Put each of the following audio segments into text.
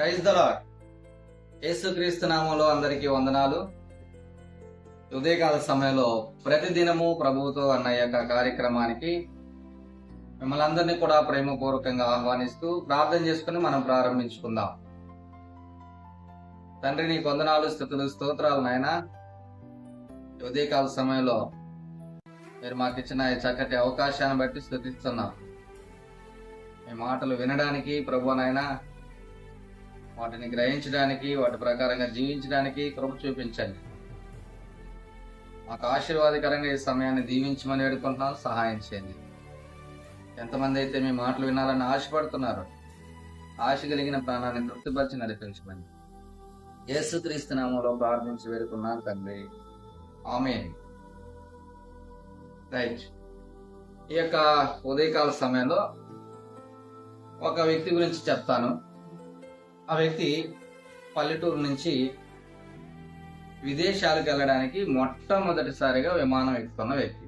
Praise the lord. యేసుక్రీస్తు నామంలో అందరికీ వందనాలు. ఉదయకాల సమయంలో ప్రతిదినము ప్రభువుతో అన్న యొక్క కార్యక్రమానికి మిమ్మల్ని అందరినీ కూడా ప్రేమపూర్వకంగా ఆహ్వానిస్తూ ప్రార్థన చేసుకుని మనం ప్రారంభించుకుందాం. తండ్రి, నీ వందనాలు, స్తుతులు, స్తోత్రాలు నాయన. ఉదయకాల సమయంలో మీరు మాకు ఇచ్చిన ఈ చక్కటి అవకాశాన్ని బట్టి స్తుతిస్తున్నాం. మీ మాటలు వినడానికి ప్రభు నాయన, వాటిని గ్రహించడానికి, వాటి ప్రకారంగా జీవించడానికి కృప చూపించండి. మాకు ఆశీర్వాదకరంగా ఈ సమయాన్ని దీవించమని వేడుకుంటున్నాం. సహాయం చేయండి. ఎంతమంది అయితే మీ మాటలు వినాలని ఆశపడుతున్నారు, ఆశ కలిగిన ప్రాణాన్ని తృప్తిపరిచి నడిపించమని యేసుక్రీస్తు నామములో ప్రార్థించి వేడుకున్నాను తండ్రి, ఆమేన్. రైట్. ఈ యొక్క ఉదయకాల సమయంలో ఒక వ్యక్తి గురించి చెప్తాను. ఆ వ్యక్తి పల్లెటూరు నుంచి విదేశాలకు వెళ్ళడానికి మొట్టమొదటిసారిగా విమానం ఎక్కుతున్న వ్యక్తి.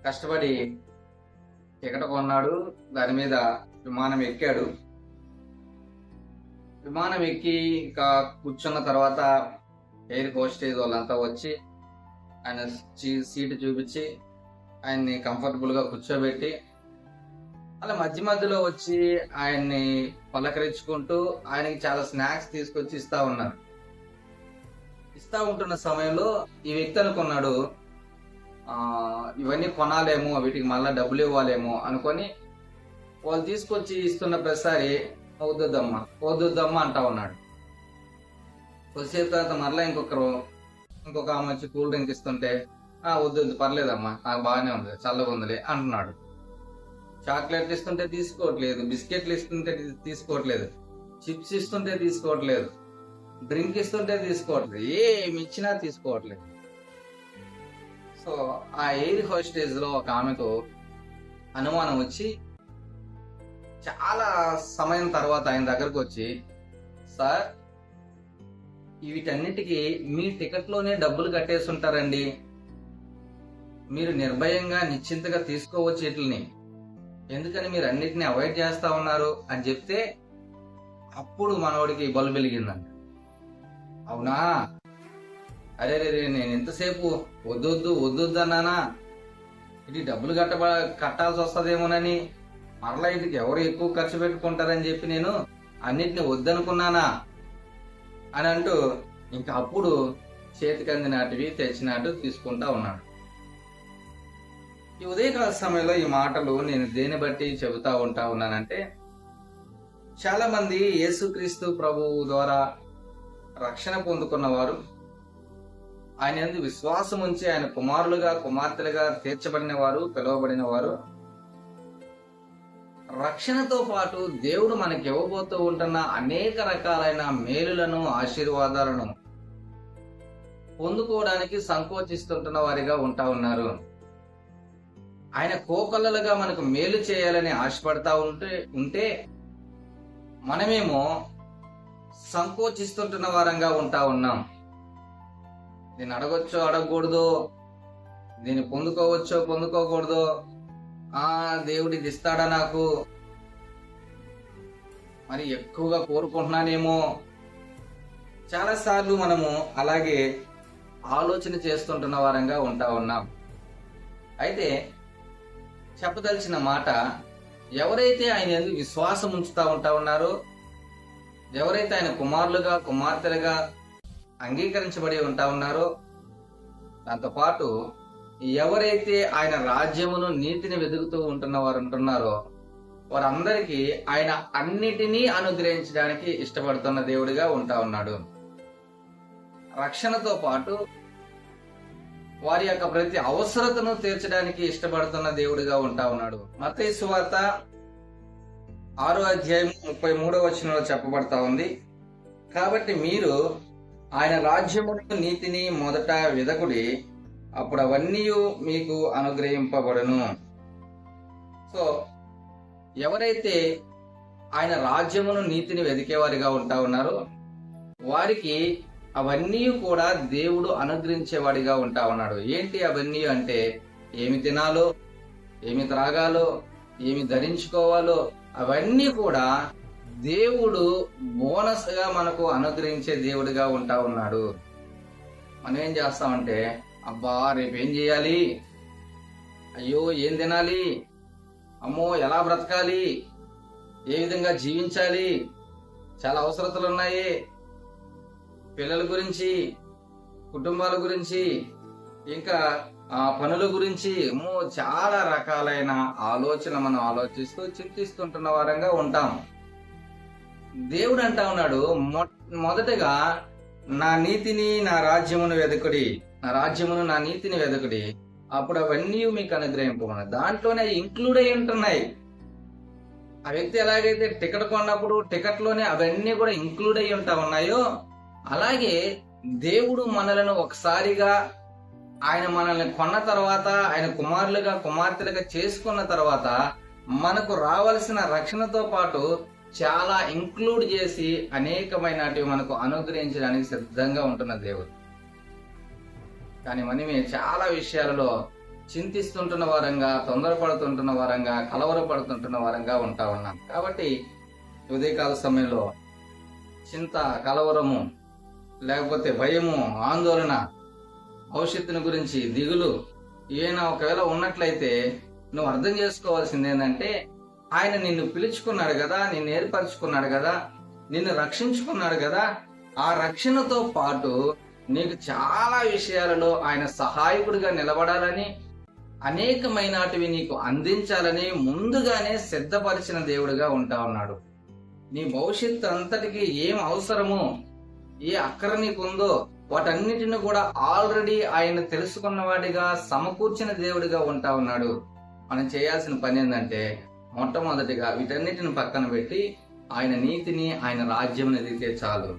కష్టపడి టికెట్ కొన్నాడు, దాని మీద విమానం ఎక్కాడు. విమానం ఎక్కి ఇంకా కూర్చున్న తర్వాత ఎయిర్ హోస్టేజ్ వాళ్ళంతా వచ్చి ఆయన సీటు చూపించి ఆయన్ని కంఫర్టబుల్ గా కూర్చోబెట్టి అలా మధ్య మధ్యలో వచ్చి ఆయన్ని పలకరించుకుంటూ ఆయనకి చాలా స్నాక్స్ తీసుకొచ్చి ఇస్తా ఉన్నారు. ఇస్తా ఉంటున్న సమయంలో ఈ వ్యక్తి అనుకున్నాడు, ఇవన్నీ కొనాలేమో, వీటికి మళ్ళీ డబ్బులు ఇవ్వాలేమో అనుకొని వాళ్ళు తీసుకొచ్చి ఇస్తున్న ప్రతిసారి వద్దుద్దమ్మా అంటా ఉన్నాడు. కొద్దిసేపు తర్వాత మరలా ఇంకొక ఆమె వచ్చి కూల్ డ్రింక్ ఇస్తుంటే వద్దు పర్లేదమ్మా, నాకు బాగానే ఉంది, చల్లగా ఉందిలే అంటున్నాడు. చాక్లెట్లు ఇస్తుంటే తీసుకోవట్లేదు, బిస్కెట్లు ఇస్తుంటే తీసుకోవట్లేదు, చిప్స్ ఇస్తుంటే తీసుకోవట్లేదు, డ్రింక్ ఇస్తుంటే తీసుకోవట్లేదు, ఏమి ఇచ్చినా తీసుకోవట్లేదు. సో ఆ ఎయిర్ హోస్టేజ్ లో ఒక ఆమెకు అనుమానం వచ్చి చాలా సమయం తర్వాత ఆయన దగ్గరకు వచ్చి, సార్, వీటన్నిటికీ మీ టికెట్ లోనే డబ్బులు కట్టేసి ఉంటారండి, మీరు నిర్భయంగా నిశ్చింతగా తీసుకోవచ్చు వీటిని, ఎందుకని మీరు అన్నిటిని అవాయిడ్ చేస్తా ఉన్నారు అని చెప్తే అప్పుడు మనవాడికి బల్బు వెలిగిందంట. అవునా, అరే నేను ఎంతసేపు వద్దు అన్నానా, ఇది డబ్బులు కట్టాల్సి వస్తుందేమోనని, మరలా ఇంటికి ఎవరు ఎక్కువ ఖర్చు పెట్టుకుంటారని చెప్పి నేను అన్నిటిని వద్దనుకున్నానా అని అంటూ ఇంకా అప్పుడు చేతికి అందినాటివి తెచ్చినట్టు తీసుకుంటా ఉన్నాడు. ఈ ఉదయకాల సమయంలో ఈ మాటలు నేను దేని బట్టి చెబుతా ఉంటా ఉన్నానంటే, చాలా మంది యేసుక్రీస్తు ప్రభువు ద్వారా రక్షణ పొందుకున్న వారు, ఆయన యందు విశ్వాసం ఉంచి ఆయన కుమారులుగా కుమార్తెలుగా తీర్చబడిన వారు, పిలువబడిన వారు, రక్షణతో పాటు దేవుడు మనకి ఇవ్వబోతూ ఉంటున్న అనేక రకాలైన మేలులను, ఆశీర్వాదాలను పొందుకోవడానికి సంకోచిస్తుంటున్న వారిగా ఉంటా ఉన్నారు. ఆయన కోకొల్లలుగా మనకు మేలు చేయాలని ఆశపడతా ఉంటే మనమేమో సంకోచిస్తుంటున్న వారంగా ఉంటా ఉన్నాం. దీన్ని అడగొచ్చో అడగకూడదు, దీన్ని పొందుకోవచ్చో పొందుకోకూడదు, దేవుడు ఇది ఇస్తాడా నాకు, మరి ఎక్కువగా కోరుకుంటున్నానేమో. చాలాసార్లు మనము అలాగే ఆలోచన చేస్తుంటున్న వారంగా ఉంటా ఉన్నాం. అయితే చెప్పదలిచిన మాట, ఎవరైతే ఆయన యందు విశ్వాసం ఉంచుతా ఉంటా ఉన్నారో, ఎవరైతే ఆయన కుమారులుగా కుమార్తెలుగా అంగీకరించబడి ఉంటా ఉన్నారో, దాంతోపాటు ఎవరైతే ఆయన రాజ్యమును నీతిని వెతుకుతూ ఉంటున్న వారు ఉంటున్నారో వారందరికీ ఆయన అన్నిటినీ అనుగ్రహించడానికి ఇష్టపడుతున్న దేవుడిగా ఉంటా ఉన్నాడు. రక్షణతో పాటు వారి యొక్క ప్రతి అవసరతను తీర్చడానికి ఇష్టపడుతున్న దేవుడిగా ఉంటా ఉన్నాడు. మత్తయి సువార్త 6వ అధ్యాయం 33వ వచనంలో చెప్పబడతా ఉంది, కాబట్టి మీరు ఆయన రాజ్యమును నీతిని మొదట వెదకుడి, అప్పుడు అవన్నీ మీకు అనుగ్రహింపబడును. సో ఎవరైతే ఆయన రాజ్యమును నీతిని వెదికేవారిగా ఉంటా ఉన్నారో వారికి అవన్నీ కూడా దేవుడు అనుగ్రహించేవాడిగా ఉంటా ఉన్నాడు. ఏంటి అవన్నీ అంటే, ఏమి తినాలో, ఏమి త్రాగాలో, ఏమి ధరించుకోవాలో, అవన్నీ కూడా దేవుడు బోనస్ గా మనకు అనుగ్రహించే దేవుడిగా ఉంటా ఉన్నాడు. మనం ఏం చేస్తామంటే, అబ్బా రేపేం చేయాలి, అయ్యో ఏం తినాలి, అమ్మో ఎలా బ్రతకాలి, ఏ విధంగా జీవించాలి, చాలా అవసరతలు ఉన్నాయి, పిల్లల గురించి, కుటుంబాల గురించి, ఇంకా పనుల గురించి, చాలా రకాలైన ఆలోచన మనం ఆలోచిస్తూ చింతిస్తుంటున్న వారంగా ఉంటాం. దేవుడు అంటా ఉన్నాడు, మొదటగా నా నీతిని నా రాజ్యమును వెదకుడి, నా రాజ్యమును నా నీతిని వెదకుడి, అప్పుడు అవన్నీ మీకు అనుగ్రహింపమని. దాంట్లోనే ఇంక్లూడ్ అయి ఉంటున్నాయి. ఆ వ్యక్తి ఎలాగైతే టికెట్ కొన్నప్పుడు టికెట్ లోనే అవన్నీ కూడా ఇంక్లూడ్ అయి ఉంటా ఉన్నాయో, అలాగే దేవుడు మనలను ఒకసారిగా ఆయన మనల్ని కొన్న తర్వాత, ఆయన కుమారులుగా కుమార్తెలుగా చేసుకున్న తర్వాత మనకు రావాల్సిన రక్షణతో పాటు చాలా ఇంక్లూడ్ చేసి అనేకమైనటివి మనకు అనుగ్రహించడానికి సిద్ధంగా ఉంటున్న దేవుడు. కానీ మనమే చాలా విషయాలలో చింతిస్తుంటున్న వారంగా, తొందరపడుతుంటున్న వారంగా, కలవరపడుతుంటున్న వారంగా ఉంటా ఉన్నాం. కాబట్టి ఉదయకాల సమయంలో చింత, కలవరము, లేకపోతే భయము, ఆందోళన, భవిష్యత్తుని గురించి దిగులు ఏమైనా ఒకవేళ ఉన్నట్లయితే నువ్వు అర్థం చేసుకోవాల్సింది ఏంటంటే, ఆయన నిన్ను పిలుచుకున్నాడు కదా, నిన్ను ఏర్పరచుకున్నాడు కదా, నిన్ను రక్షించుకున్నాడు కదా, ఆ రక్షణతో పాటు నీకు చాలా విషయాలలో ఆయన సహాయకుడిగా నిలబడాలని, అనేకమైనటివి నీకు అందించాలని ముందుగానే సిద్ధపరిచిన దేవుడిగా ఉంటా ఉన్నాడు. నీ భవిష్యత్తు అంతటికి ఏం అవసరమో, ఏ అక్కర నీకుందో వాటన్నిటిని కూడా ఆల్రెడీ ఆయన తెలుసుకున్నవాడిగా సమకూర్చిన దేవుడిగా ఉంటా ఉన్నాడు. మనం చేయాల్సిన పని ఏంటంటే, మొట్టమొదటిగా వీటన్నిటిని పక్కన పెట్టి ఆయన నీతిని, ఆయన రాజ్యం ఎదిగితే చాలు.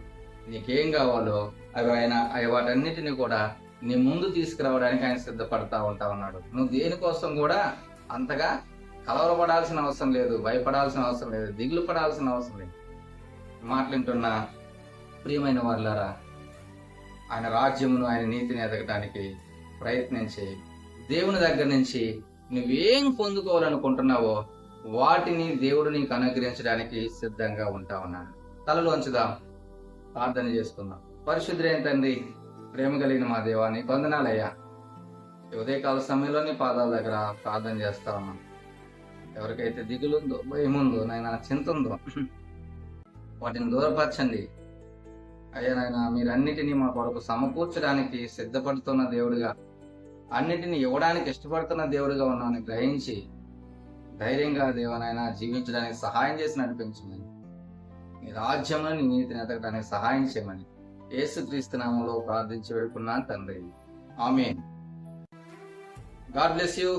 నీకేం కావాలో అవి వాటన్నిటిని కూడా నీ ముందు తీసుకురావడానికి ఆయన సిద్ధపడతా ఉంటా ఉన్నాడు. నువ్వు దేనికోసం కూడా అంతగా కలవరపడాల్సిన అవసరం లేదు, భయపడాల్సిన అవసరం లేదు, దిగులు పడాల్సిన అవసరం లేదు. మాట్లాడుతున్న ప్రియమైన వాళ్ళారా, ఆయన రాజ్యమును, ఆయన నీతిని ఎదగటానికి ప్రయత్నించి దేవుని దగ్గర నుంచి నువ్వేం పొందుకోవాలనుకుంటున్నావో వాటిని దేవుడు నీకు అనుగ్రహించడానికి సిద్ధంగా ఉంటా ఉన్నాడు. తలలోంచుదాం, ప్రార్థన చేసుకుందాం. పరిశుద్ధుడైన తండ్రి, ప్రేమ కలిగిన మా దేవాన్ని వందనాలయ్యా. ఉదయకాల సమయంలో నీ పాదాల దగ్గర ప్రార్థన చేస్తా ఉన్నాం. ఎవరికైతే దిగులుందో, భయముందో, నాయన చింత ఉందో వాటిని దూరపరచండి అయ్యా. నాయన మీరన్నిటినీ మా కొరకు సమకూర్చడానికి సిద్ధపడుతున్న దేవుడిగా, అన్నిటిని ఇవ్వడానికి ఇష్టపడుతున్న దేవుడిగా ఉన్నామని గ్రహించి ధైర్యంగా దేవనైనా జీవించడానికి సహాయం చేసి నడిపించమని, నీ రాజ్యంలో నీ నీతిని ఎదగడానికి సహాయం చేయమని యేసుక్రీస్తు నామములో ప్రార్థించి వేడుకున్నాను తండ్రి. ఆమేన్. God bless you.